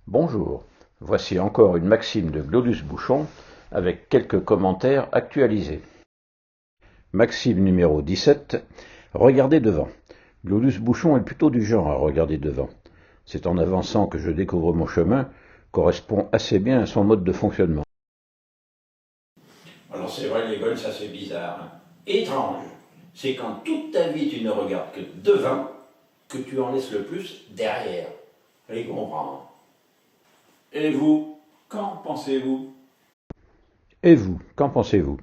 Bonjour, voici encore une maxime de Glodus Bouchon avec quelques commentaires actualisés. Maxime numéro 17. Regardez devant. Glodus Bouchon est plutôt du genre à regarder devant. C'est en avançant que je découvre mon chemin, correspond assez bien à son mode de fonctionnement. Alors c'est vrai, les gones, ça c'est bizarre. Hein. Étrange. C'est quand toute ta vie tu ne regardes que devant que tu en laisses le plus derrière. Allez comprendre. Et vous, qu'en pensez-vous? Et vous, qu'en pensez-vous?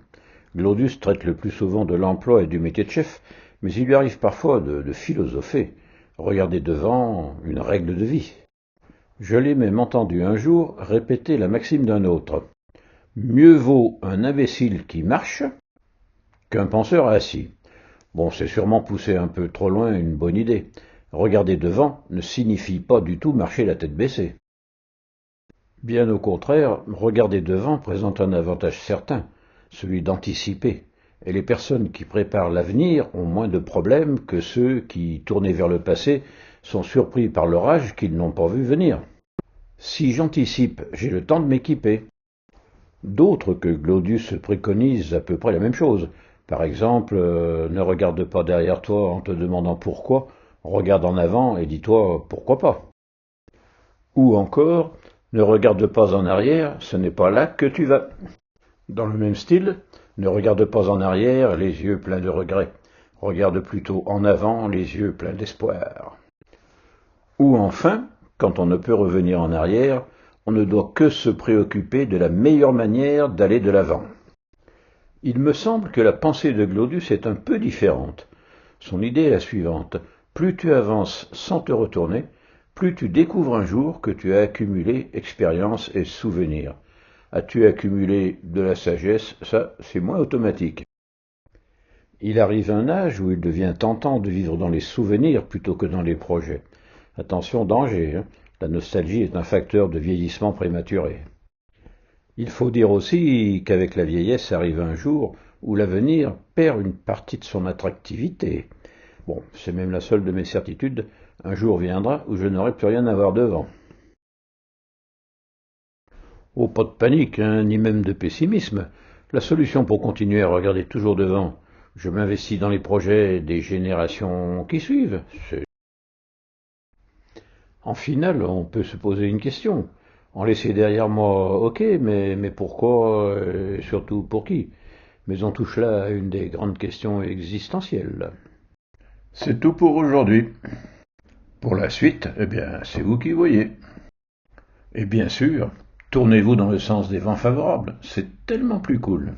Glodus traite le plus souvent de l'emploi et du métier de chef, mais il lui arrive parfois de philosopher. Regarder devant, une règle de vie. Je l'ai même entendu un jour répéter la maxime d'un autre. Mieux vaut un imbécile qui marche qu'un penseur assis. Bon, c'est sûrement pousser un peu trop loin une bonne idée. Regarder devant ne signifie pas du tout marcher la tête baissée. Bien au contraire, regarder devant présente un avantage certain, celui d'anticiper. Et les personnes qui préparent l'avenir ont moins de problèmes que ceux qui, tournés vers le passé, sont surpris par l'orage qu'ils n'ont pas vu venir. Si j'anticipe, j'ai le temps de m'équiper. D'autres que Glodus préconisent à peu près la même chose. Par exemple, ne regarde pas derrière toi en te demandant pourquoi, regarde en avant et dis-toi pourquoi pas. Ou encore, ne regarde pas en arrière, ce n'est pas là que tu vas. Dans le même style, ne regarde pas en arrière les yeux pleins de regrets, regarde plutôt en avant les yeux pleins d'espoir. Ou enfin, quand on ne peut revenir en arrière, on ne doit que se préoccuper de la meilleure manière d'aller de l'avant. Il me semble que la pensée de Glodus est un peu différente. Son idée est la suivante. Plus tu avances sans te retourner, plus tu découvres un jour que tu as accumulé expérience et souvenirs. As-tu accumulé de la sagesse? Ça, c'est moins automatique. Il arrive un âge où il devient tentant de vivre dans les souvenirs plutôt que dans les projets. Attention, danger, hein. La nostalgie est un facteur de vieillissement prématuré. Il faut dire aussi qu'avec la vieillesse arrive un jour où l'avenir perd une partie de son attractivité. Bon, c'est même la seule de mes certitudes, un jour viendra où je n'aurai plus rien à voir devant. Oh, pas de panique, hein, ni même de pessimisme. La solution pour continuer à regarder toujours devant, je m'investis dans les projets des générations qui suivent. En finale, on peut se poser une question. En laisser derrière moi, ok, mais pourquoi et surtout pour qui? Mais on touche là à une des grandes questions existentielles. C'est tout pour aujourd'hui. Pour la suite, eh bien, c'est vous qui voyez. Et bien sûr, tournez-vous dans le sens des vents favorables, c'est tellement plus cool.